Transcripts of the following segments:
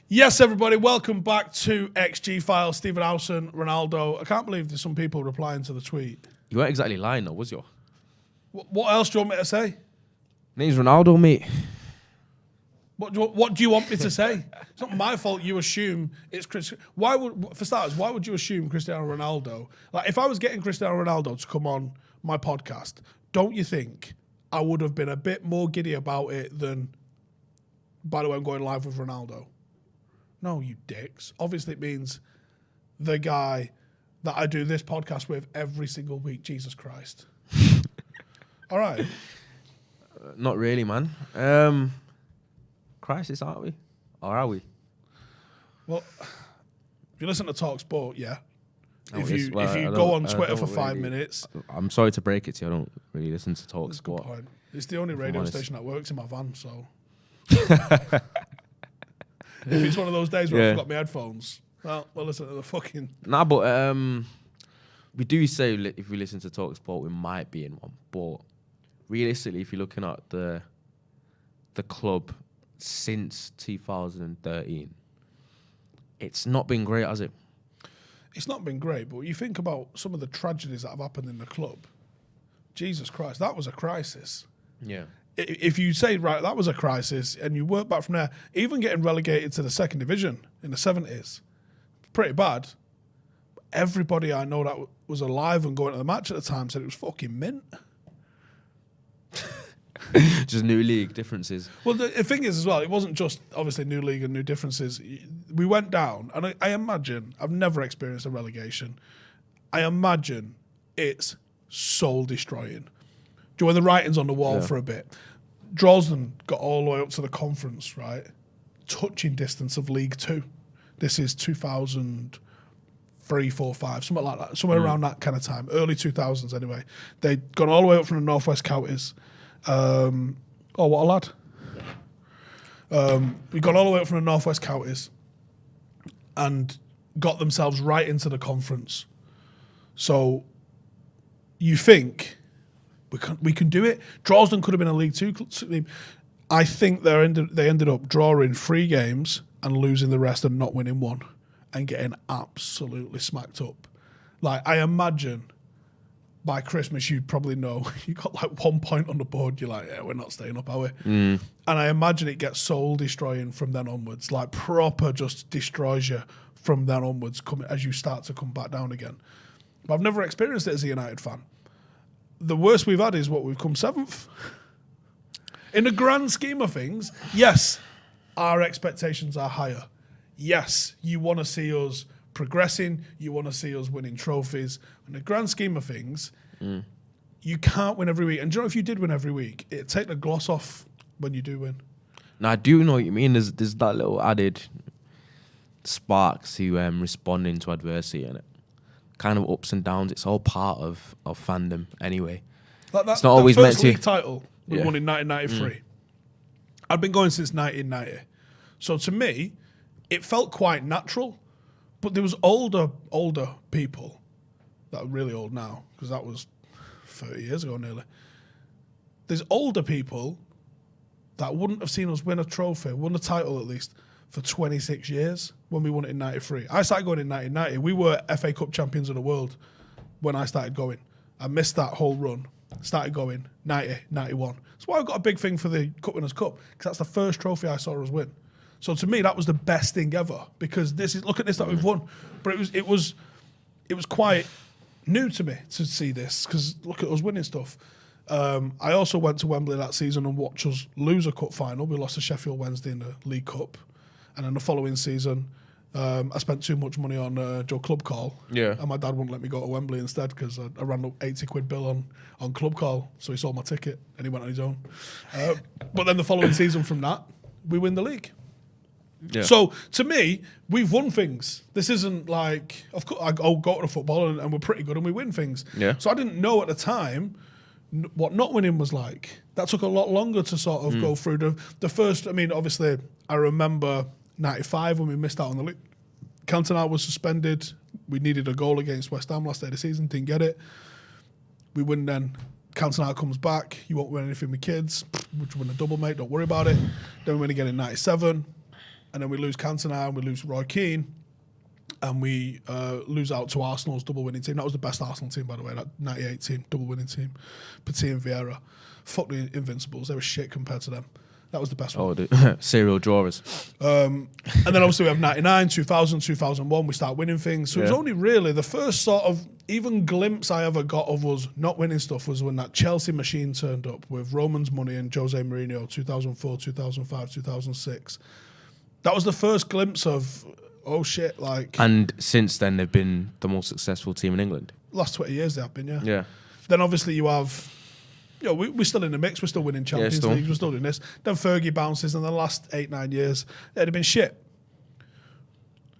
Yes, everybody, welcome back to XG Files. Stephen Howson, Ronaldo. I can't believe there's some people replying to the tweet. You weren't exactly lying, though, was you? What else do you want me to say? Name's Ronaldo, mate. What do you want me to say? It's not my fault you assume it's Chris. For starters, why would you assume Cristiano Ronaldo? Like, if I was getting Cristiano Ronaldo to come on my podcast, don't you think I would have been a bit more giddy about it than, by the way, I'm going live with Ronaldo? No, you dicks. Obviously, it means the guy that I do this podcast with every single week. Jesus Christ. All right. Not really, man. Crisis, aren't we? Or are we? Well, if you listen to Talk Sport, yeah. If you I go on Twitter for 5 minutes. I'm sorry to break it to you. I don't really listen to Talk That's a good Sport. point. It's the only radio station that works in my van, so. If it's one of those days where I forgot my headphones, well, we'll listen to the fucking. Nah, but we do say if we listen to Talk Sport, we might be in one. But realistically, if you're looking at the club since 2013, it's not been great, has it? It's not been great, but you think about some of the tragedies that have happened in the club. Jesus Christ, that was a crisis. Yeah. If you say, right, that was a crisis, and you work back from there, even getting relegated to the second division in the 70s, pretty bad. Everybody I know that was alive and going to the match at the time said it was fucking mint. Just new league differences. Well, the thing is as well, it wasn't just obviously new league and new differences. We went down, and I imagine, I've never experienced a relegation. I imagine it's soul destroying. When the writing's on the wall for a bit. Drozdon got all the way up to the conference, right? Touching distance of League Two. This is 2003, 4, 5, something like that. Somewhere around that kind of time. Early 2000s anyway. They'd gone all the way up from the Northwest Counties. Oh, what a lad. We got all the way up from the Northwest Counties and got themselves right into the conference. So you think we can do it? Drozdon could have been a League Two team. I think they ended up drawing 3 games and losing the rest and not winning one and getting absolutely smacked up. Like, I imagine by Christmas you'd probably know you got like 1 point on the board. You're like, yeah, we're not staying up, are we? And I imagine it gets soul destroying from then onwards. Like, proper just destroys you from then onwards as you start to come back down again. But I've never experienced it as a United fan. The worst we've had is what we've come 7th. In the grand scheme of things, yes, our expectations are higher. Yes, you want to see us progressing. You want to see us winning trophies. In the grand scheme of things, you can't win every week. And do you know, if you did win every week, it'd take the gloss off when you do win. Now, I do know what you mean. There's that little added spark to responding to adversity and it. Kind of ups and downs. It's all part of fandom anyway. Like it's not always meant to. First league title we won in 1993. I'd been going since 1990. So to me, it felt quite natural. But there was older people that are really old now, because that was 30 years ago nearly. There's older people that wouldn't have seen us win a trophy, won a title at least, for 26 years when we won it in 93. I started going in 1990. We were FA Cup champions of the world when I started going. I missed that whole run. Started going 90, 91. That's why I've got a big thing for the Cup Winners' Cup, because that's the first trophy I saw us win. So to me, that was the best thing ever, because look at this that we've won. But it was quite new to me to see this, because look at us winning stuff. I also went to Wembley that season and watched us lose a cup final. We lost to Sheffield Wednesday in the League Cup. And then the following season, I spent too much money on Joe Club Call. Yeah. And my dad wouldn't let me go to Wembley instead, because I ran up 80 quid bill on Club Call. So he sold my ticket and he went on his own. But then the following season from that, we win the league. Yeah. So to me, we've won things. This isn't like, of course, I go to the football and we're pretty good and we win things. Yeah. So I didn't know at the time what not winning was like. That took a lot longer to sort of go through. The first, I mean, obviously, I remember 95 when we missed out on the league. Cantona was suspended. We needed a goal against West Ham last day of the season, didn't get it. We win then. Cantona comes back. You won't win anything with kids. Which win a double, mate. Don't worry about it. Then we win again in 97. and then we lose Cantona, and we lose Roy Keane, and we lose out to Arsenal's double winning team. That was the best Arsenal team, by the way, that 98 team, double winning team. Petit and Vieira. Fuck the Invincibles. They were shit compared to them. That was the best one. Oh, the serial drawers. And then obviously we have 99, 2000, 2001. We start winning things. So it was only really the first sort of even glimpse I ever got of us not winning stuff was when that Chelsea machine turned up with Roman's money and Jose Mourinho, 2004, 2005, 2006. That was the first glimpse of, oh shit, like... And since then, they've been the most successful team in England. Last 20 years they have been, yeah. Yeah. Then obviously you have... You know, we're still in the mix. We're still winning Champions Leagues. We're still doing this. Then Fergie bounces, and the last 8-9 years, it'd have been shit.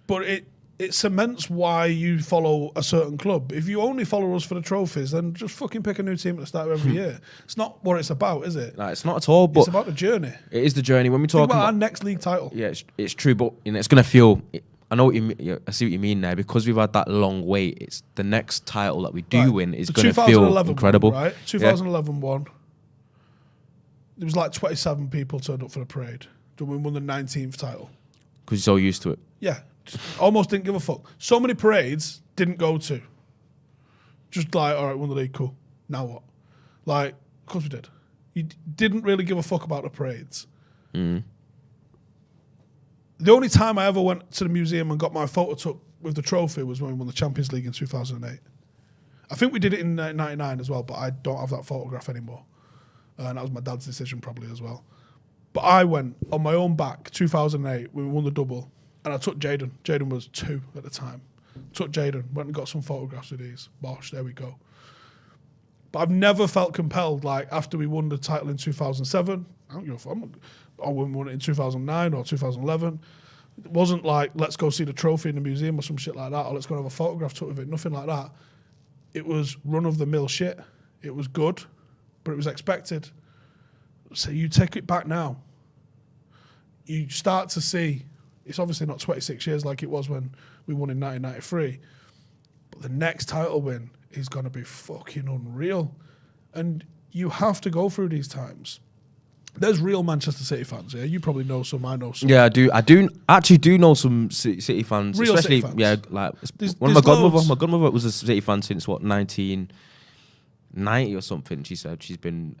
But it cements why you follow a certain club. If you only follow us for the trophies, then just fucking pick a new team at the start of every year. It's not what it's about, is it? No, it's not at all. But it's about the journey. It is the journey. When we talk about our next league title. Yeah, it's true, but it's going to feel... I know what you mean. I see what you mean there. Because we've had that long wait, it's the next title that we do win is going to feel incredible. One, right? 2011 one. There was like 27 people turned up for the parade. Then we won the 19th title. Because you're so used to it. Yeah. Almost didn't give a fuck. So many parades didn't go to. Just like, all right, won the league, cool. Now what? Like, of course we did. You didn't really give a fuck about the parades. Mm. The only time I ever went to the museum and got my photo took with the trophy was when we won the Champions League in 2008. I think we did it in 99 as well, but I don't have that photograph anymore. And that was my dad's decision probably as well. But I went on my own back, 2008, when we won the double, and I took Jaden. Jaden was 2 at the time. Took Jaden, went and got some photographs of these. Bosh, there we go. But I've never felt compelled, like, after we won the title in 2007, I don't give a fuck. Or when we won it in 2009 or 2011. It wasn't like, let's go see the trophy in the museum or some shit like that, or let's go and have a photograph took of it. Nothing like that. It was run-of-the-mill shit. It was good, but it was expected. So you take it back now. You start to see, it's obviously not 26 years like it was when we won in 1993, but the next title win is going to be fucking unreal. And you have to go through these times. There's real Manchester City fans, yeah? You probably know some, I know some. Yeah, I do actually know some City fans. Real especially, City fans. Yeah, like There's my godmother. loads. My godmother was a City fan since, 1990 or something, she said. She's been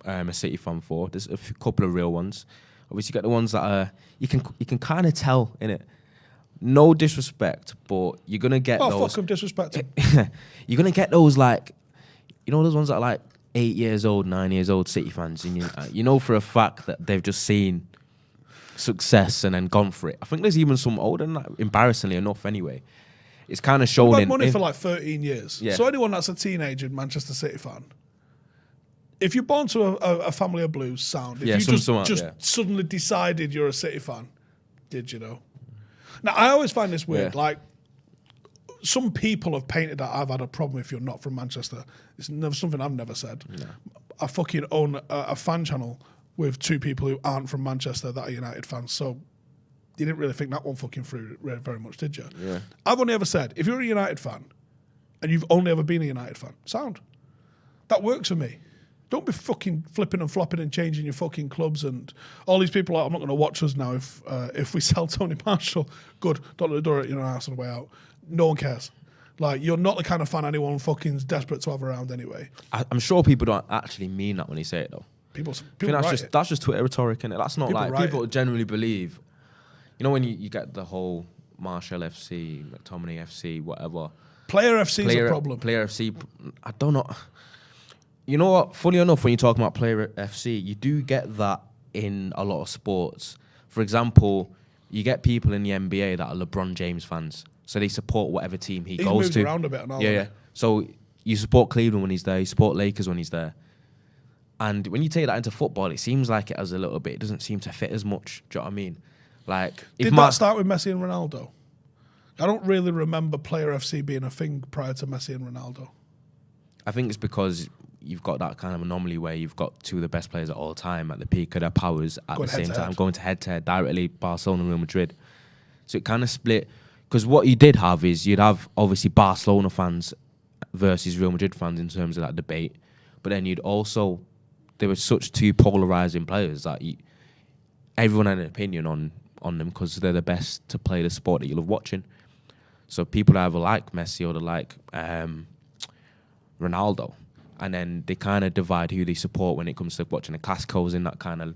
a City fan for. There's a couple of real ones. Obviously, you get the ones that are, you can kind of tell, innit? No disrespect, but you're going to get those. Oh, fuck them, disrespect. You're going to get those, like, you know those ones that are like 8 years old, 9 years old City fans, and you know for a fact that they've just seen success and then gone for it. I think there's even some older than that, embarrassingly enough anyway. It's kind of shown I've had in... money for like 13 years. Yeah. So anyone that's a teenager Manchester City fan, if you're born to a family of blues sound, if you just suddenly decided you're a City fan, did you know? Now, I always find this weird, like, some people have painted that I've had a problem if you're not from Manchester. It's never something I've never said. No. I fucking own a fan channel with 2 people who aren't from Manchester that are United fans. So you didn't really think that one fucking through very much, did you? Yeah. I've only ever said, if you're a United fan and you've only ever been a United fan, sound. That works for me. Don't be fucking flipping and flopping and changing your fucking clubs and all these people. Like, I'm not going to watch us now if we sell Tony Marshall. Good. Don't let the door at your ass on the way out. No one cares. Like, you're not the kind of fan anyone fucking's desperate to have around anyway. I'm sure people don't actually mean that when they say it, though. People that's just Twitter rhetoric, innit? That's not people like people generally believe. You know when you get the whole Marshall FC, McTominay FC, whatever. Player FC is a problem. Player FC, I don't know. You know what? Funny enough, when you talk about Player FC, you do get that in a lot of sports. For example, you get people in the NBA that are LeBron James fans. So they support whatever team he goes moves to. Around a bit and all yeah, yeah. So you support Cleveland when he's there. You support Lakers when he's there. And when you take that into football, it seems like it has a little bit. It doesn't seem to fit as much. Do you know what I mean? Like, did that start with Messi and Ronaldo? I don't really remember Player FC being a thing prior to Messi and Ronaldo. I think it's because you've got that kind of anomaly where you've got 2 of the best players at all time at the peak of their powers at the same time, going to head-to-head directly, Barcelona and Real Madrid. So it kind of split. Because what you did have is you'd have, obviously, Barcelona fans versus Real Madrid fans in terms of that debate. But then you'd also... There were such 2 polarising players that everyone had an opinion on on them because they're the best to play the sport that you love watching. So people either like Messi or they like Ronaldo, and then they kind of divide who they support when it comes to watching the Clásicos in that kind of.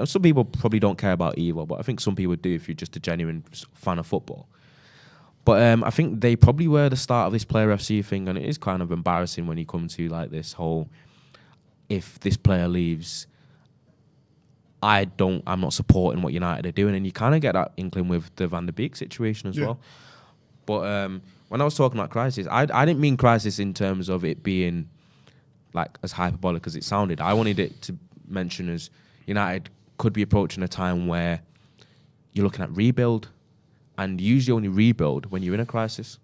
Some people probably don't care about either, but I think some people do if you're just a genuine fan of football. But I think they probably were the start of this Player FC thing, and it is kind of embarrassing when you come to like this whole, if this player leaves, I'm not supporting what United are doing, and you kind of get that inkling with the Van der Beek situation as well. But when I was talking about crisis, I didn't mean crisis in terms of it being like as hyperbolic as it sounded. I wanted it to mention as United could be approaching a time where you're looking at rebuild, and usually only rebuild when you're in a crisis,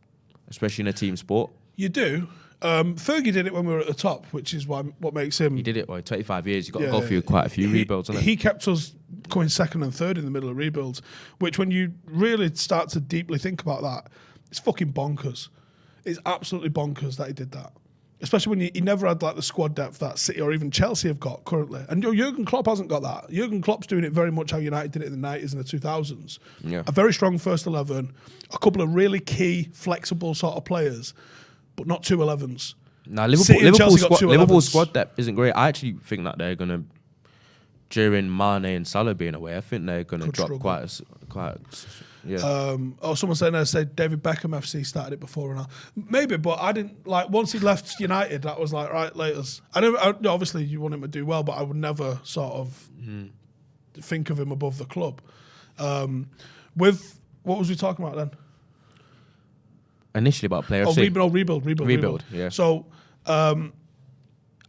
especially in a team sport. You do. Fergie did it when we were at the top, which is what makes him... He did it, 25 years. You've got to go through quite a few rebuilds, hasn't it? He kept us going second and third in the middle of rebuilds, which when you really start to deeply think about that, it's fucking bonkers. It's absolutely bonkers that he did that. Especially when he never had like the squad depth that City or even Chelsea have got currently. And Jurgen Klopp hasn't got that. Jurgen Klopp's doing it very much how United did it in the 90s and the 2000s. Yeah. A very strong first 11, a couple of really key, flexible sort of players, but not two 11s. Now, Liverpool's squad depth isn't great. I actually think that they're going to, during Mane and Salah being away, I think they're going to drop struggle. Someone saying there said David Beckham FC started it before and all. Maybe, but I didn't like once he left United. That was like right, laters. Obviously you want him to do well, but I would never sort of think of him above the club. With what was we talking about then? Initially about Player FC. Rebuild. Yeah. So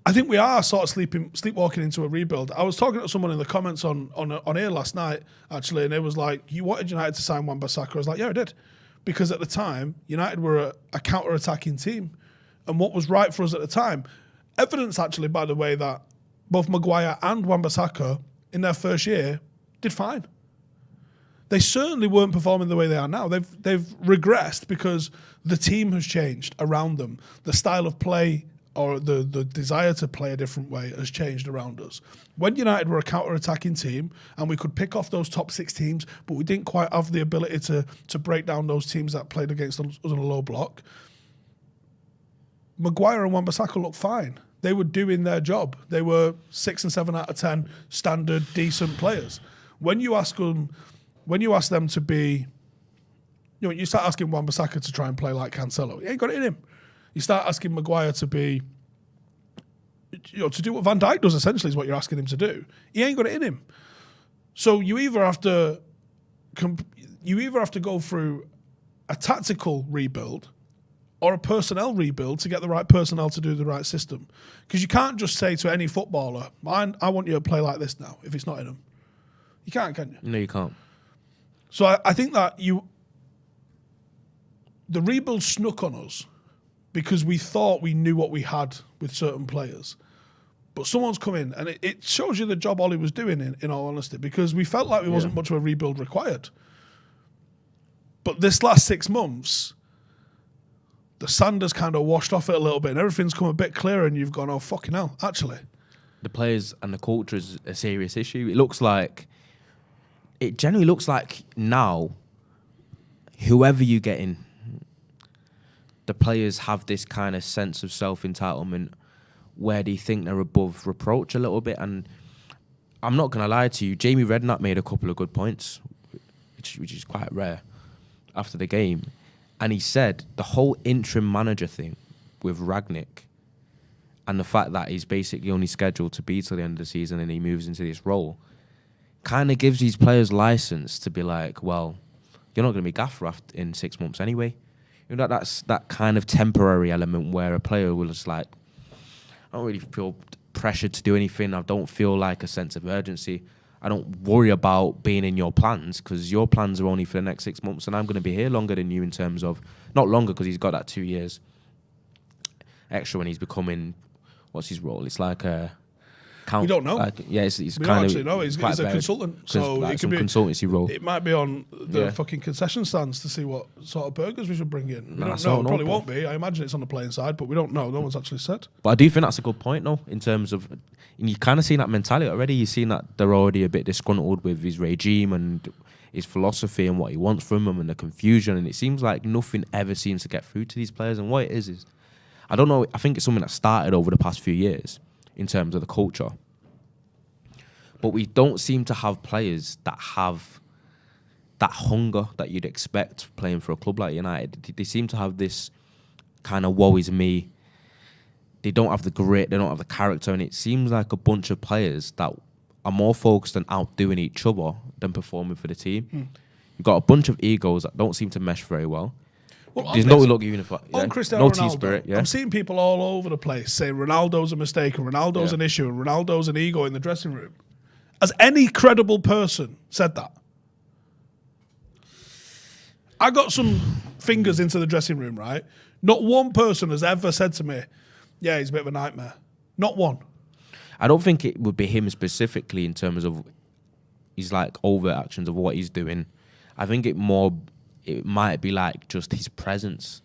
I think we are sort of sleepwalking into a rebuild. I was talking to someone in the comments on air last night, actually, and it was like, you wanted United to sign Wan-Bissaka. I was like, yeah, I did. Because at the time, United were a counter-attacking team. And what was right for us at the time, evidence actually, by the way, that both Maguire and Wan-Bissaka in their first year did fine. They certainly weren't performing the way they are now. They've regressed because the team has changed around them. The style of play or the desire to play a different way has changed around us. When United were a counter-attacking team and we could pick off those top six teams, but we didn't quite have the ability to break down those teams that played against us on a low block, Maguire and Wan-Bissaka looked fine. They were doing their job. They were 6 and 7 out of 10 standard, decent players. When you ask them to be, you start asking Wan-Bissaka to try and play like Cancelo, he ain't got it in him. You start asking Maguire to be, to do what Van Dijk does, essentially, is what you're asking him to do. He ain't got it in him. So you either have to go through a tactical rebuild or a personnel rebuild to get the right personnel to do the right system. Because you can't just say to any footballer, I want you to play like this now, if it's not in them. You can't, can you? No, you can't. So I think that the rebuild snuck on us because we thought we knew what we had with certain players. But someone's come in, and it shows you the job Ollie was doing, in all honesty, because we felt like there wasn't much of a rebuild required. But this last 6 months, the sand has kind of washed off it a little bit, and everything's come a bit clearer, and you've gone, oh, fucking hell, actually. The players and the culture is a serious issue. It generally looks like now, whoever you get in, the players have this kind of sense of self-entitlement where they think they're above reproach a little bit. And I'm not going to lie to you, Jamie Redknapp made a couple of good points, which is quite rare, after the game. And he said the whole interim manager thing with Ragnick and the fact that he's basically only scheduled to be till the end of the season and he moves into this role kind of gives these players license to be like, well, you're not going to be gaffer in 6 months anyway. That's that kind of temporary element where a player will just like, I don't really feel pressured to do anything. I don't feel like a sense of urgency. I don't worry about being in your plans because your plans are only for the next 6 months and I'm going to be here longer than you in terms of, not longer because he's got that 2 years extra when he's becoming, what's his role? It's like a account. We don't know. It's We kind don't of actually know. He's quite a varied. consultant, so like it some could be consultancy role. It might be on the Yeah. fucking concession stands to see what sort of burgers we should bring in. We don't That's all know. It no, probably but- won't be. I imagine it's on the playing side, but we don't know. No one's actually said. But I do think that's a good point, though, in terms of, and you kind of seen that mentality already. You've seen that they're already a bit disgruntled with his regime and his philosophy and what he wants from them and the confusion. And it seems like nothing ever seems to get through to these players. And what it is, I don't know, I think it's something that started over the past few years in terms of the culture. But we don't seem to have players that have that hunger that you'd expect playing for a club like United. They seem to have this kind of woe is me. They don't have the grit, they don't have the character, and it seems like a bunch of players that are more focused on outdoing each other than performing for the team. You've got a bunch of egos that don't seem to mesh very well. There's no look unified. On Cristiano no Ronaldo, team spirit. Yeah. I'm seeing people all over the place saying Ronaldo's a mistake and Ronaldo's an issue and Ronaldo's an ego in the dressing room. Has any credible person said that? I got some fingers into the dressing room, right? Not one person has ever said to me, yeah, he's a bit of a nightmare. Not one. I don't think it would be him specifically in terms of his like overt actions of what he's doing. I think it might be like just his presence.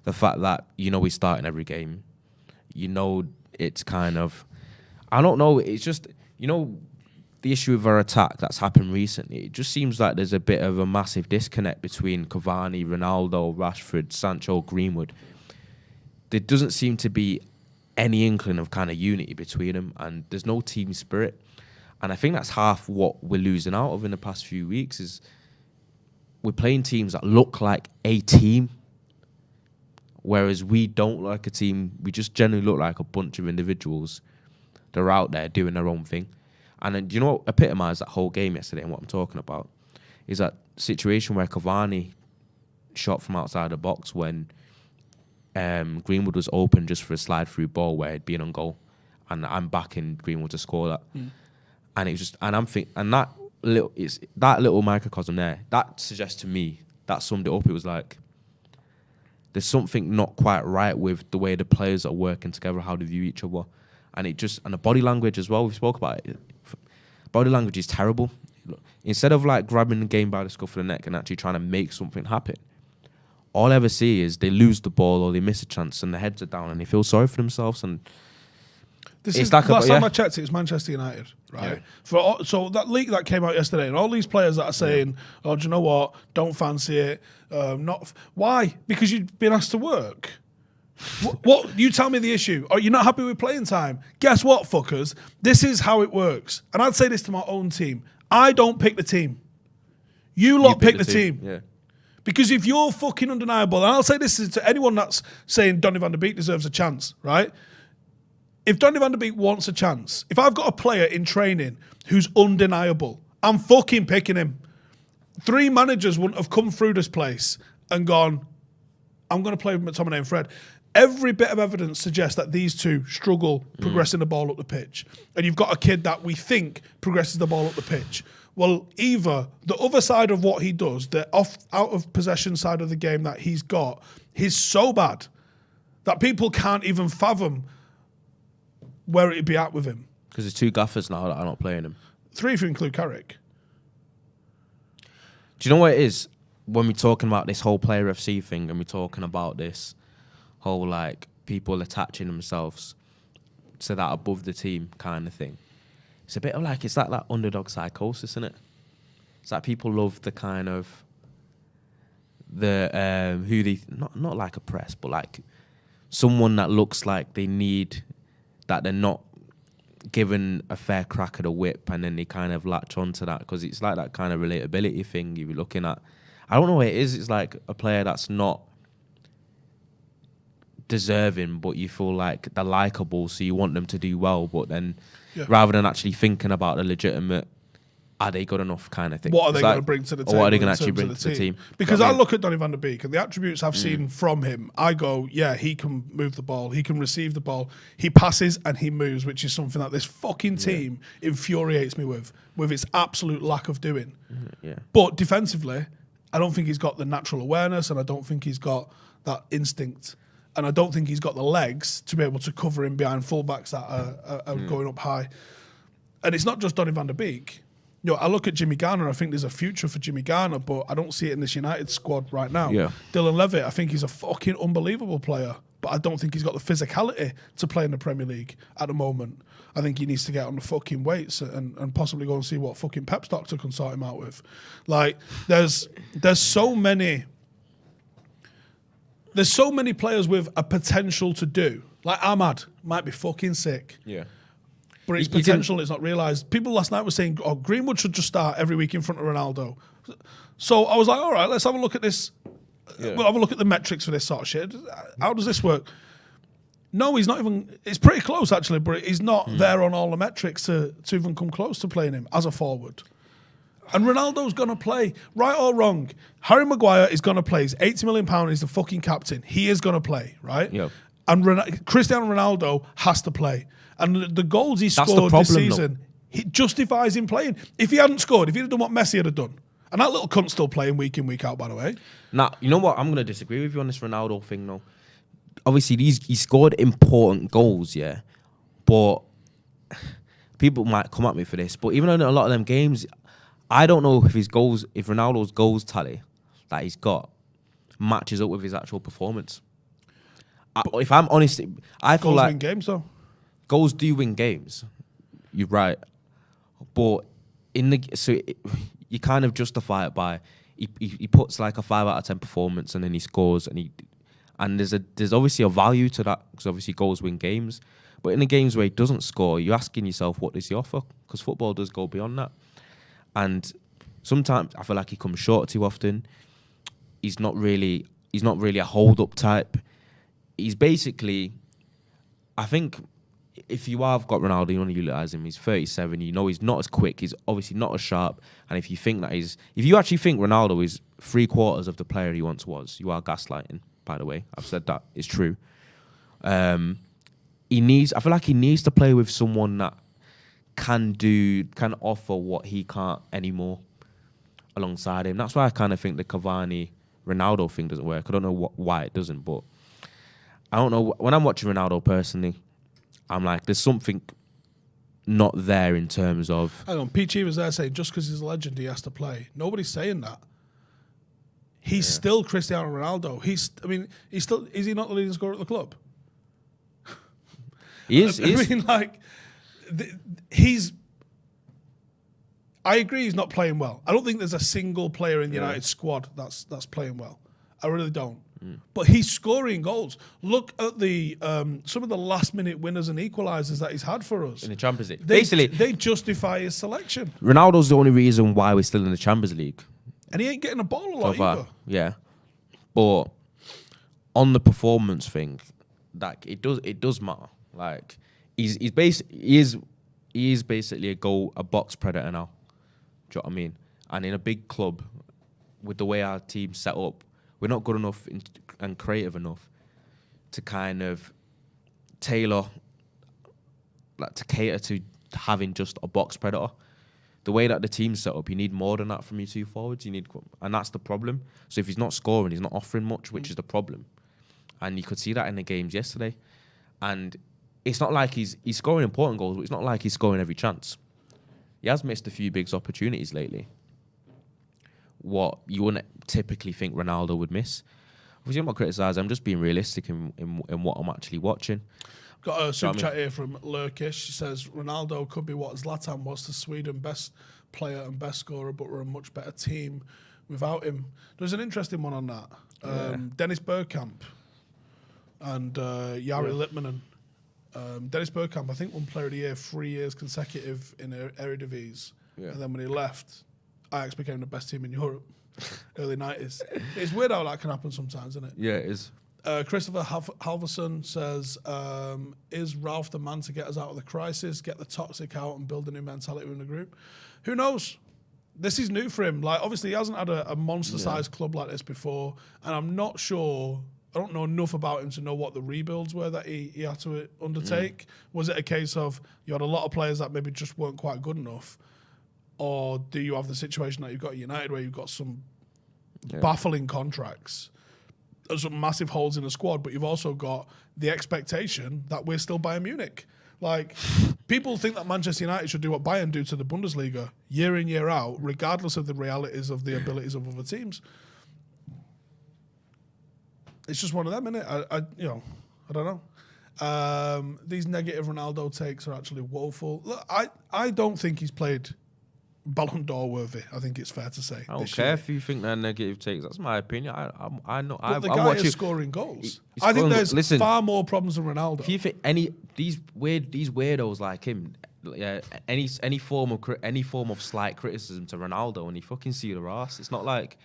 The fact that, he's starting every game. It's kind of, I don't know, it's just, the issue with our attack that's happened recently, it just seems like there's a bit of a massive disconnect between Cavani, Ronaldo, Rashford, Sancho, Greenwood. There doesn't seem to be any inkling of kind of unity between them, and there's no team spirit. And I think that's half what we're losing out of in the past few weeks is we're playing teams that look like a team, whereas we don't look like a team. We just generally look like a bunch of individuals that are out there doing their own thing. And then, do you know what epitomised that whole game yesterday and what I'm talking about? Is that situation where Cavani shot from outside the box when Greenwood was open just for a slide-through ball where he'd been on goal. And I'm backing Greenwood to score that. And it was just, and I'm thinking, and that little microcosm there, that suggests to me, that summed it up. It was like, there's something not quite right with the way the players are working together, how they view each other. And and the body language as well, we spoke about it. Body language is terrible. Instead of like grabbing the game by the scruff of the neck and actually trying to make something happen, all I ever see is they lose the ball or they miss a chance and their heads are down and they feel sorry for themselves. And last time I checked, it was Manchester United, right? Yeah. So that leak that came out yesterday, and all these players that are saying, "Oh, do you know what? Don't fancy it." Why? Because you've been asked to work. What? You tell me the issue. Are you not happy with playing time? Guess what, fuckers? This is how it works. And I'd say this to my own team. I don't pick the team. You lot pick the team. Yeah. Because if you're fucking undeniable, and I'll say this to anyone that's saying Donny van de Beek deserves a chance, right? If Donny van de Beek wants a chance, if I've got a player in training who's undeniable, I'm fucking picking him. 3 managers wouldn't have come through this place and gone, I'm going to play with McTominay and Fred. Every bit of evidence suggests that these two struggle progressing the ball up the pitch. And you've got a kid that we think progresses the ball up the pitch. Well, either the other side of what he does, the out of possession side of the game that he's got, he's so bad that people can't even fathom where it'd be at with him. Because there's 2 gaffers now that are not playing him. 3 if you include Carrick. Do you know what it is? When we're talking about this whole player FC thing and we're talking about this whole like people attaching themselves to that above the team kind of thing, it's a bit of like, it's like that underdog psychosis, isn't it? It's like people love the kind of the who they not like oppress, but like someone that looks like they need, that they're not given a fair crack at a whip, and then they kind of latch onto that because it's like that kind of relatability thing you're looking at. I don't know what it is. It's like a player that's not deserving, but you feel like they're likeable, so you want them to do well. But then, rather than actually thinking about the legitimate, are they good enough kind of thing? What are they going to bring to the team? Or what are they going to actually bring to the team? Because I look at Donny van de Beek and the attributes I've seen from him, I go, yeah, he can move the ball, he can receive the ball, he passes and he moves, which is something that this fucking team infuriates me with its absolute lack of doing. But defensively, I don't think he's got the natural awareness, and I don't think he's got that instinct, and I don't think he's got the legs to be able to cover in behind fullbacks that are going up high. And it's not just Donny van der Beek. I look at Jimmy Garner, I think there's a future for Jimmy Garner, but I don't see it in this United squad right now. Yeah. Dylan Levitt, I think he's a fucking unbelievable player, but I don't think he's got the physicality to play in the Premier League at the moment. I think he needs to get on the fucking weights and possibly go and see what fucking Pep's doctor can sort him out with. Like, there's so many players with a potential to do. Like Ahmad might be fucking sick. Yeah. But his potential is not realised. People last night were saying, Greenwood should just start every week in front of Ronaldo. So I was like, all right, let's have a look at this. Yeah. We'll have a look at the metrics for this sort of shit. How does this work? No, he's not even... It's pretty close, actually, but he's not there on all the metrics to even come close to playing him as a forward. And Ronaldo's going to play, right or wrong. Harry Maguire is going to play. He's £80 million. He's the fucking captain. He is going to play, right? Yep. And Cristiano Ronaldo has to play. And the goals he That's scored the this problem, season, it justifies him playing. If he hadn't scored, if he'd have done what Messi had done, and that little cunt's still playing week in, week out, by the way. Now, you know what? I'm going to disagree with you on this Ronaldo thing, though. Obviously, he scored important goals, yeah. But people might come at me for this. But even in a lot of them games, I don't know if Ronaldo's goals tally that he's got matches up with his actual performance. If I'm honest, I feel Goals like win games, though. Goals do win games. You're right. But you kind of justify it by he puts like a 5 out of 10 performance and then he scores and there's obviously a value to that because obviously goals win games. But in the games where he doesn't score, you're asking yourself, what does he offer? Because football does go beyond that. And sometimes I feel like he comes short too often. He's not really a hold-up type. He's basically, I think, if you have got Ronaldo, you want to utilise him. He's 37. You know he's not as quick. He's obviously not as sharp. And if you actually think Ronaldo is 3/4 of the player he once was, you are gaslighting. By the way, I've said that. It's true. I feel like he needs to play with someone that can offer what he can't anymore alongside him. That's why I kind of think the Cavani Ronaldo thing doesn't work. I don't know why it doesn't, but I don't know. When I'm watching Ronaldo personally, I'm like, there's something not there in terms of... Hang on, Peachy was there saying just because he's a legend, he has to play. Nobody's saying that. He's still Cristiano Ronaldo. Is he not the leading scorer at the club? He is. I agree he's not playing well. I don't think there's a single player in the United squad that's playing well. I really don't. But he's scoring goals. Look at the some of the last-minute winners and equalisers that he's had for us. In the Champions League. They justify his selection. Ronaldo's the only reason why we're still in the Champions League. And he ain't getting a ball a lot either. Yeah. But on the performance thing, that it does matter. Like he is basically a box predator now. Do you know what I mean? And in a big club, with the way our team's set up, we're not good enough and creative enough to kind of tailor, like to cater to having just a box predator. The way that the team's set up, you need more than that from your two forwards. And that's the problem. So if he's not scoring, he's not offering much, which is the problem. And you could see that in the games yesterday. And it's not like he's scoring important goals, but it's not like he's scoring every chance. He has missed a few big opportunities lately. What you wouldn't typically think Ronaldo would miss. Obviously, I'm not criticising. I'm just being realistic in what I'm actually watching. Got a super chat here from Lurkish. She says Ronaldo could be what Zlatan was to Sweden, best player and best scorer, but we're a much better team without him. There's an interesting one on that. Dennis Bergkamp and Jari Littmanen. Dennis Bergkamp, I think, won Player of the Year 3 years consecutive in Eredivisie. Yeah. And then when he left, Ajax became the best team in Europe. Early 90s. It's weird how that can happen sometimes, isn't it? Yeah, it is. Christopher Halverson says, is Ralph the man to get us out of the crisis, get the toxic out and build a new mentality in the group? Who knows? This is new for him. Like, obviously, he hasn't had a monster-sized club like this before, and I'm not sure... I don't know enough about him to know what the rebuilds were that he had to undertake. Was it a case of you had a lot of players that maybe just weren't quite good enough? Or do you have the situation that you've got at United where you've got some baffling contracts, some massive holes in the squad, but you've also got the expectation that we're still Bayern Munich? Like, People think that Manchester United should do what Bayern do to the Bundesliga year in, year out, regardless of the realities of the abilities of other teams. It's just one of them, isn't it? I don't know. These negative Ronaldo takes are actually woeful. Look, I don't think he's played Ballon d'Or worthy. I think it's fair to say. I don't care if you think they're negative takes. That's my opinion. I know. But the guy is scoring goals. I think there's far more problems than Ronaldo. If you think these weirdos like him, any form of slight criticism to Ronaldo, and he fucking see the ass. It's not like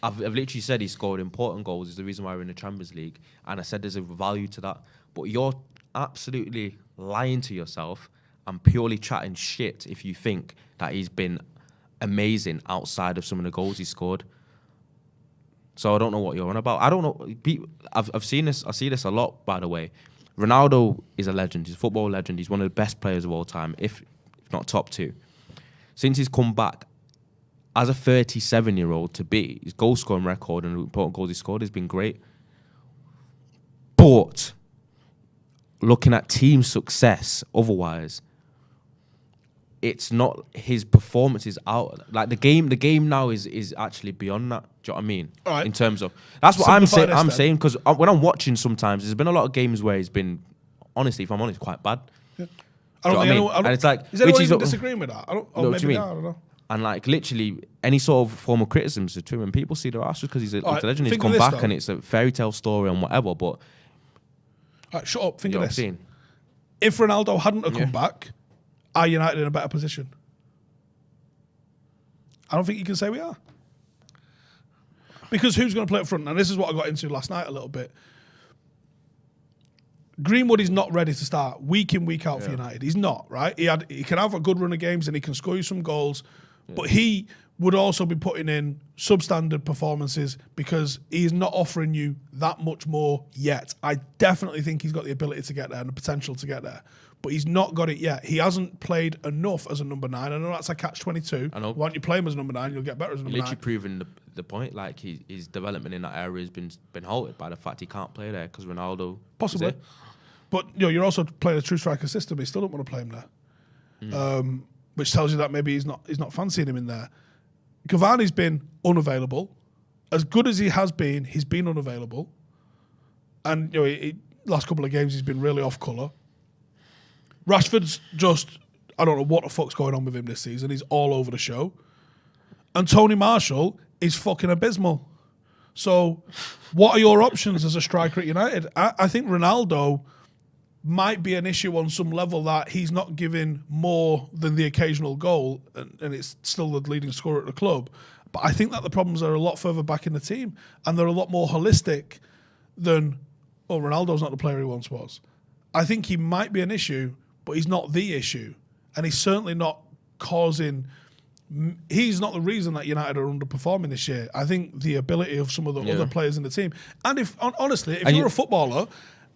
I've literally said he scored important goals. Is the reason why we're in the Champions League, and I said there's a value to that. But you're absolutely lying to yourself and purely chatting shit if you think that he's been amazing outside of some of the goals he scored. So I don't know what you're on about. I don't know. I've seen this. I see this a lot, by the way. Ronaldo is a legend. He's a football legend. He's one of the best players of all time, if not top two. Since he's come back, as a 37-year-old to be, his goal scoring record and the important goals he scored has been great. But looking at team success otherwise, it's not his performances out. Like the game now is actually beyond that. Do you know what I mean? All right. In terms of that's what I'm saying. I'm saying because when I'm watching, sometimes there's been a lot of games where he's been, honestly, if I'm honest, quite bad. Yeah. I don't think and it's like, is anyone even disagreeing with that? I don't know. And like literally any sort of form of criticism to him, and people see their ass because he's a legend. He's come back and it's a fairy tale story and whatever. But all right, shut up. Think of this. Saying? If Ronaldo hadn't have come back, are United in a better position? I don't think you can say we are. Because who's going to play up front? And this is what I got into last night a little bit. Greenwood is not ready to start week in, week out for United. He's not, right? He can have a good run of games and he can score you some goals, but he would also be putting in substandard performances because he's not offering you that much more yet. I definitely think he's got the ability to get there and the potential to get there, but he's not got it yet. He hasn't played enough as a number 9. I know that's a catch-22. I know. Why don't you play him as a number 9? You'll get better as a number 9. Literally proving the point. Like his development in that area has been halted by the fact he can't play there because Ronaldo. Possibly. But you're also playing a true striker system. He still don't want to play him there, which tells you that maybe he's not fancying him in there. Cavani's been unavailable. As good as he has been, he's been unavailable. And last couple of games he's been really off colour. Rashford's just, I don't know what the fuck's going on with him this season. He's all over the show. And Tony Marshall is fucking abysmal. So what are your options as a striker at United? I think Ronaldo might be an issue on some level that he's not giving more than the occasional goal, and it's still the leading scorer at the club. But I think that the problems are a lot further back in the team, and they're a lot more holistic than, Ronaldo's not the player he once was. I think he might be an issue, but he's not the issue, and he's certainly not causing... He's not the reason that United are underperforming this year. I think the ability of some of the other players in the team. And honestly, if you're a footballer...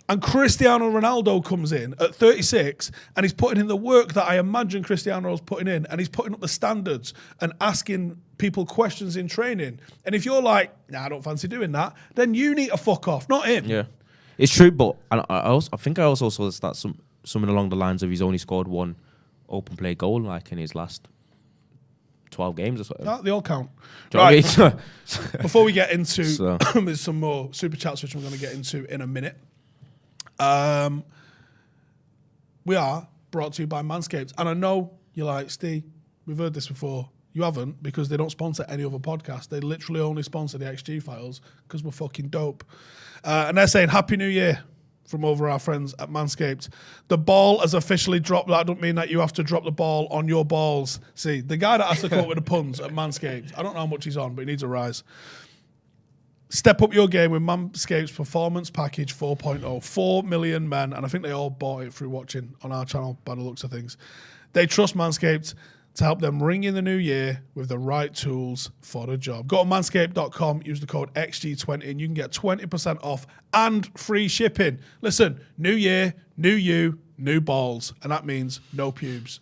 And Cristiano Ronaldo comes in at 36 and he's putting in the work that I imagine Cristiano's putting in, and he's putting up the standards and asking people questions in training. And if you're like, I don't fancy doing that, then you need to fuck off, not him. Yeah, it's true, but I think I also saw that something along the lines of he's only scored one open play goal like in his last 12 games or something. No, they all count. Right. Before we get into there's some more super chats which we're going to get into in a minute. We are brought to you by Manscaped. And I know you're like, Steve, we've heard this before. You haven't, because they don't sponsor any other podcast. They literally only sponsor the XG Files because we're fucking dope. And they're saying Happy New Year from over our friends at Manscaped. The ball has officially dropped. That don't mean that you have to drop the ball on your balls. See, the guy that has to come up with the puns at Manscaped, I don't know how much he's on, but he needs a rise. Step up your game with Manscaped's Performance Package 4.0. 4 million men, and I think they all bought it through watching on our channel by the looks of things. They trust Manscaped to help them ring in the new year with the right tools for the job. Go to manscaped.com, use the code XG20, and you can get 20% off and free shipping. Listen, new year, new you, new balls, and that means no pubes.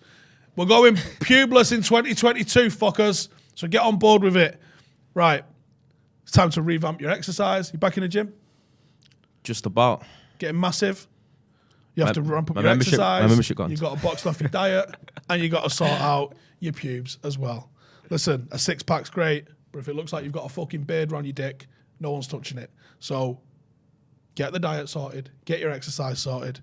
We're going pubeless in 2022, fuckers, so get on board with it. Right. It's time to revamp your exercise. You back in the gym? Just about. Getting massive? You have to ramp up my your membership- exercise. my membership gone. You got to box off your diet, and you got to sort out your pubes as well. Listen, a 6-pack's great, but if it looks like you've got a fucking beard around your dick, no one's touching it. So get the diet sorted, get your exercise sorted,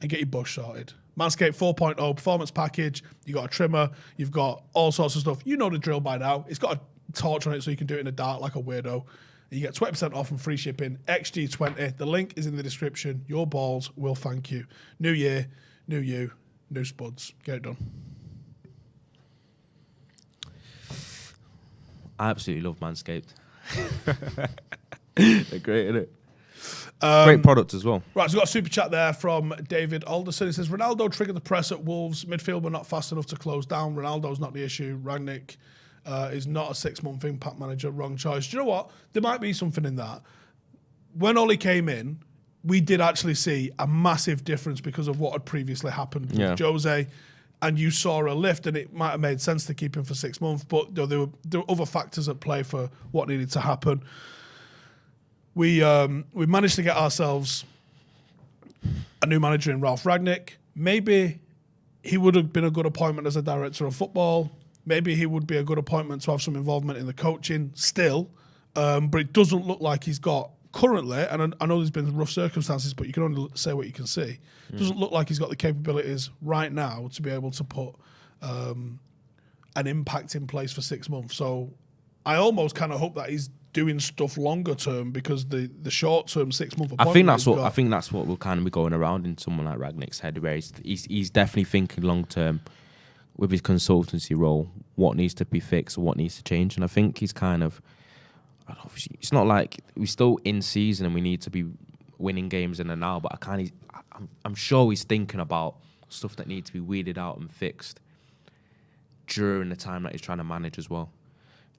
and get your bush sorted. Manscaped 4.0 performance package. You got a trimmer. You've got all sorts of stuff. You know the drill by now. It's got a torch on it so you can do it in the dark like a weirdo. You get 20% off and free shipping. XG20. The link is in the description. Your balls will thank you. New year, new you, new spuds. Get it done. I absolutely love Manscaped. They're great, isn't it? Great product as well. Right, so we've got a super chat there from David Alderson. He says, Ronaldo triggered the press at Wolves. Midfield were not fast enough to close down. Ronaldo's not the issue. Rangnick is not a 6-month impact manager. Wrong choice. Do you know what? There might be something in that. When Oli came in, we did actually see a massive difference because of what had previously happened with Jose. And you saw a lift, and it might have made sense to keep him for 6 months. But there were other factors at play for what needed to happen. We managed to get ourselves a new manager in Ralph Rangnick. Maybe he would have been a good appointment as a director of football. Maybe he would be a good appointment to have some involvement in the coaching still. But it doesn't look like he's got currently, and I know there's been rough circumstances, but you can only say what you can see. It doesn't look like he's got the capabilities right now to be able to put an impact in place for 6 months. So I almost kind of hope that he's doing stuff longer term, because the short term 6 month appointment. I think that's what will kind of be going around in someone like Ragnick's head, where he's definitely thinking long term with his consultancy role, what needs to be fixed or what needs to change. And I think he's kind of, it's not like we're still in season and we need to be winning games in and now, but I'm sure he's thinking about stuff that needs to be weeded out and fixed during the time that he's trying to manage as well.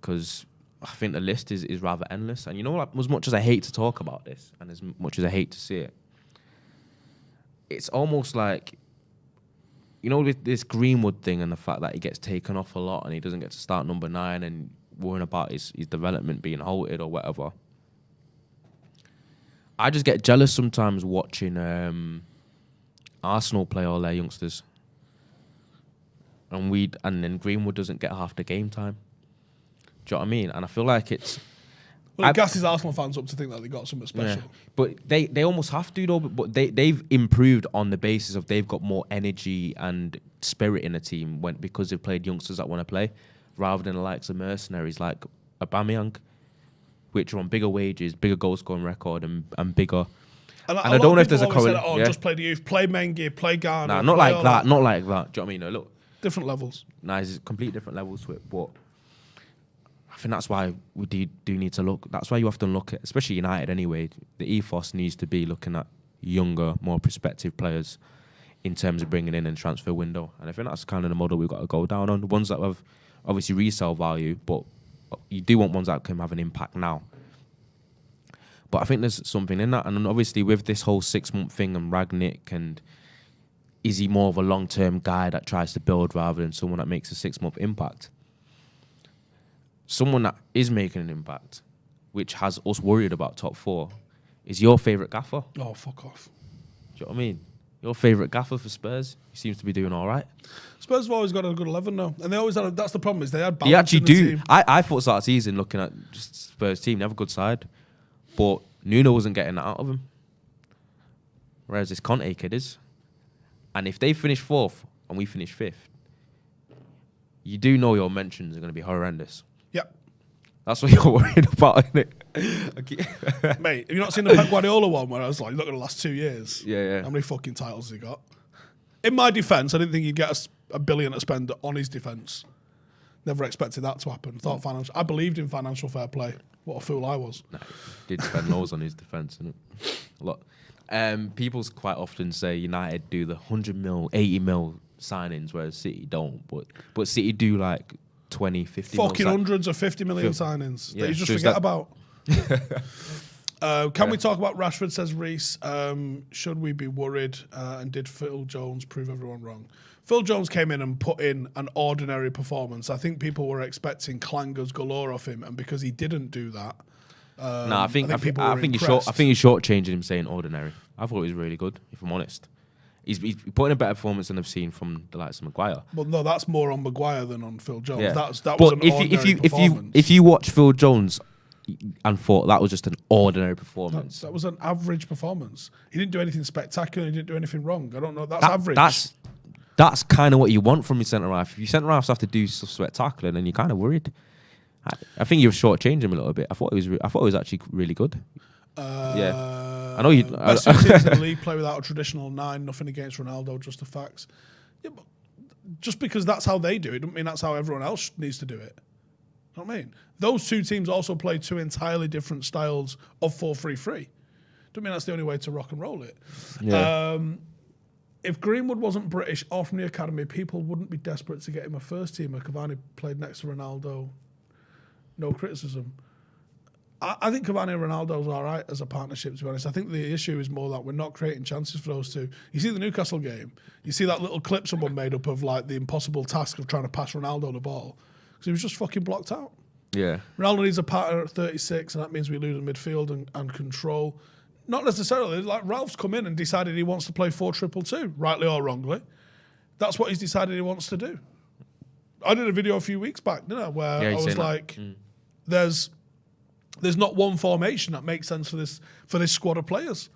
Because I think the list is rather endless. And you know what, as much as I hate to talk about this and as much as I hate to see it, it's almost like, you know, with this Greenwood thing and the fact that he gets taken off a lot and he doesn't get to start number 9 and worrying about his development being halted or whatever. I just get jealous sometimes watching Arsenal play all their youngsters. And then Greenwood doesn't get half the game time. Do you know what I mean? And I feel like it's... Well, it gasses Arsenal fans up to think that they got something special. Yeah. But they almost have to, though. But they've improved on the basis of they've got more energy and spirit in the team because they've played youngsters that want to play, rather than the likes of mercenaries like Aubameyang, which are on bigger wages, bigger goal-scoring record, and bigger... And I don't know if there's a correlation. Just play the youth, play Mengi, play Garner. Nah, not like that. Not like that. Do you know what I mean? No, look, different levels. Nah, it's completely different levels to it. But I think that's why we do need to look. That's why you often look at, especially United anyway, the ethos needs to be looking at younger, more prospective players in terms of bringing in and transfer window. And I think that's kind of the model we've got to go down on. The ones that have obviously resale value, but you do want ones that can have an impact now. But I think there's something in that. And then obviously with this whole 6 month thing and Rangnick, and is he more of a long-term guy that tries to build rather than someone that makes a 6 month impact? Someone that is making an impact, which has us worried about top 4, is your favourite gaffer. Oh, fuck off. Do you know what I mean? Your favourite gaffer for Spurs, he seems to be doing all right. Spurs have always got a good 11 now. And they always had, that's the problem, is they had balance. They actually in the do. team. I thought start of season looking at just Spurs team, they have a good side. But Nuno wasn't getting that out of him. Whereas this Conte kid is. And if they finish 4th and we finish 5th, you do know your mentions are going to be horrendous. Yep. That's what you're worried about, isn't it? Mate, have you not seen the Pep Guardiola one where I was like, look at the last 2 years? Yeah. How many fucking titles has he got? In my defence, I didn't think he'd get a billion to spend on his defence. Never expected that to happen. I believed in financial fair play. What a fool I was. No, did spend loads on his defence, innit? A lot. People quite often say United do the 100 mil, 80 mil signings, whereas City don't. But City do like 20, 50 fucking mil. hundreds of 50 million signings that you just so forget about. Can we talk about Rashford, says Reese. Should we be worried? And did Phil Jones prove everyone wrong? Phil Jones came in and put in an ordinary performance. I think people were expecting clangers galore off him, and because he didn't do that, I think he's shortchanging him saying ordinary. I thought he was really good, if I'm honest. He's putting a better performance than I've seen from the likes of Maguire. Well, no, that's more on Maguire than on Phil Jones. Yeah. That was an ordinary performance. If you watch Phil Jones and thought that was just an ordinary performance, that was an average performance. He didn't do anything spectacular. He didn't do anything wrong. I don't know. That's average. That's kind of what you want from your centre half. If your centre halves have to do stuff spectacular, then you're kind of worried. I think you've shortchanged him a little bit. I thought it was actually really good. I know you. Best two teams in the league play without a traditional 9. Nothing against Ronaldo, just the facts. Yeah, but just because that's how they do it, doesn't mean that's how everyone else needs to do it. You know what I mean? Those two teams also play 2 entirely different styles of 4-3-3. Don't mean that's the only way to rock and roll it. Yeah. If Greenwood wasn't British or from the academy, people wouldn't be desperate to get him a first teamer. Cavani played next to Ronaldo. No criticism. I think Cavani and Ronaldo's all right as a partnership, to be honest. I think the issue is more that we're not creating chances for those two. You see the Newcastle game, you see that little clip someone made up of like the impossible task of trying to pass Ronaldo the ball because he was just fucking blocked out. Yeah. Ronaldo needs a partner at 36, and that means we lose in midfield and control. Not necessarily. Like Ralph's come in and decided he wants to play 4-2-2, rightly or wrongly. That's what he's decided he wants to do. I did a video a few weeks back, didn't I, where I was like, there's not one formation that makes sense for this squad of players.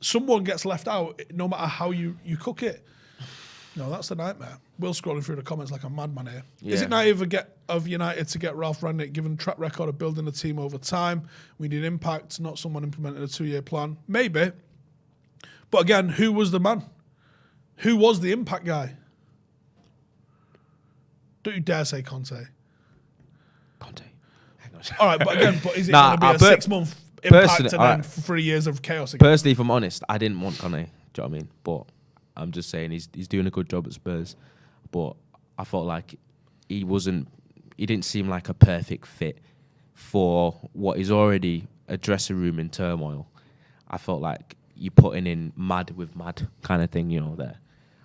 Someone gets left out no matter how you cook it. No, that's the nightmare. Will's scrolling through the comments like a madman here. Yeah. Is it naive of United to get Ralph Rangnick given track record of building a team over time? We need impact, not someone implementing a 2-year plan. Maybe. But again, who was the man? Who was the impact guy? Don't you dare say Conte. Conte. Hang on. All right, but again, is it going to be a 6-month impact and then 3 years of chaos again? Personally, if I'm honest, I didn't want Conte. Do you know what I mean? But I'm just saying he's doing a good job at Spurs. But I felt like he didn't seem like a perfect fit for what is already a dressing room in turmoil. I felt like you're putting in mad with mad kind of thing, there.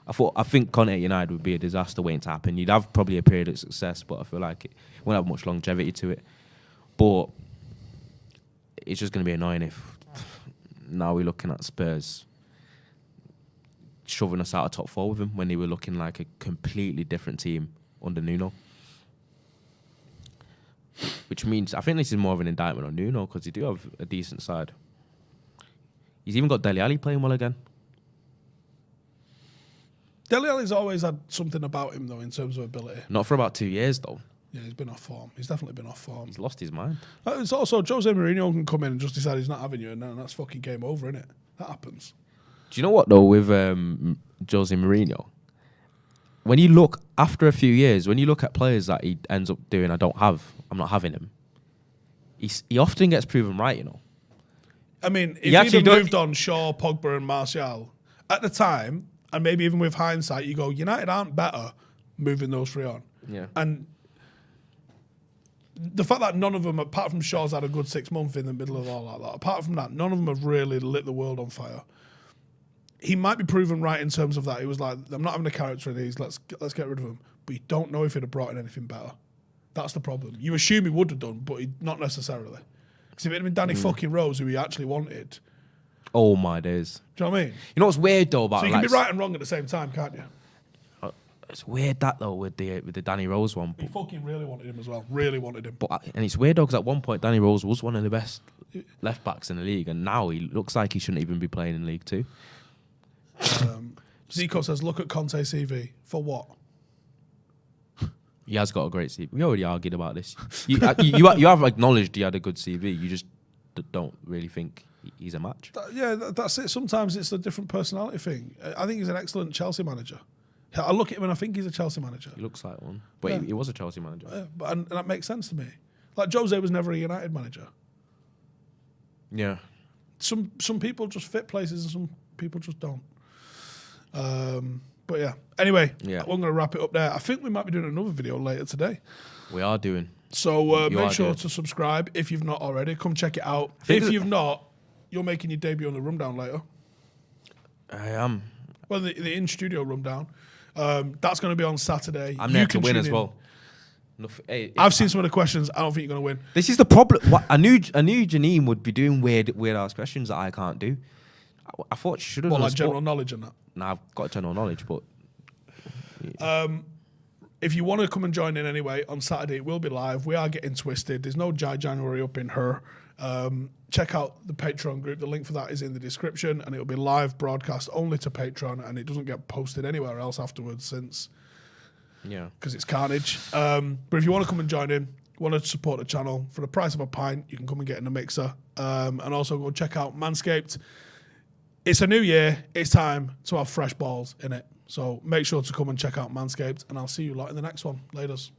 I think Conte at United would be a disaster waiting to happen. You'd have probably a period of success, but I feel like it won't have much longevity to it. But it's just going to be annoying if now we're looking at Spurs shoving us out of top 4 with him when they were looking like a completely different team under Nuno. Which means, I think this is more of an indictment on Nuno because they do have a decent side. He's even got Dele Alli playing well again. Dele Alli's always had something about him, though, in terms of ability. Not for about 2 years, though. Yeah, he's been off form. He's definitely been off form. He's lost his mind. It's also Jose Mourinho can come in and just decide he's not having you, and then that's fucking game over, innit? That happens. Do you know what, though, with Jose Mourinho? When you look, after a few years, when you look at players that he ends up doing, I'm not having him, he often gets proven right, I mean, if he'd have moved on Shaw, Pogba and Martial, at the time, and maybe even with hindsight, you go, United aren't better moving those 3 on. Yeah. And the fact that none of them, apart from Shaw's had a good 6 months in the middle of all that, apart from that, none of them have really lit the world on fire. He might be proven right in terms of that. He was like, I'm not having a character in these, let's get rid of him. But you don't know if he'd have brought in anything better. That's the problem. You assume he would have done, but not necessarily. Because if it had been Danny fucking Rose, who he actually wanted. Oh my days. Do you know what I mean? You know what's weird though about so you can be right and wrong at the same time, can't you? It's weird that though with the Danny Rose one. He fucking really wanted him as well. Really wanted him. And it's weird though because at one point Danny Rose was one of the best left backs in the league, and now he looks like he shouldn't even be playing in League Two. Zico says, "Look at Conte's CV for what?" He has got a great CV. We already argued about this. You have acknowledged he had a good CV. You just don't really think he's a match. That's it. Sometimes it's a different personality thing. I think he's an excellent Chelsea manager. I look at him and I think he's a Chelsea manager. He looks like one. But he was a Chelsea manager. Yeah, and that makes sense to me. Like Jose was never a United manager. Yeah. Some people just fit places and some people just don't. But yeah. Anyway, we're going to wrap it up there. I think we might be doing another video later today. We are doing. So make sure to subscribe if you've not already. Come check it out. If you've not, you're making your debut on the Rundown later. I am. Well, the in-studio Rundown. That's going to be on Saturday. I'm there to win as well. I've seen some of the questions. I don't think you're going to win. This is the problem. I knew Janine would be doing weird ass questions that I can't do. I thought she should have Well, done like general knowledge and that. Nah, I've got general knowledge, but If you want to come and join in anyway, on Saturday it will be live. We are getting twisted. There's no January up in her. Check out the Patreon group. The link for that is in the description, and it'll be live broadcast only to Patreon, and it doesn't get posted anywhere else afterwards because it's carnage. But if you want to come and join in, want to support the channel for the price of a pint, you can come and get in the mixer, and also go check out Manscaped. It's a new year. It's time to have fresh balls in it. So make sure to come and check out Manscaped, and I'll see you lot in the next one. Laters.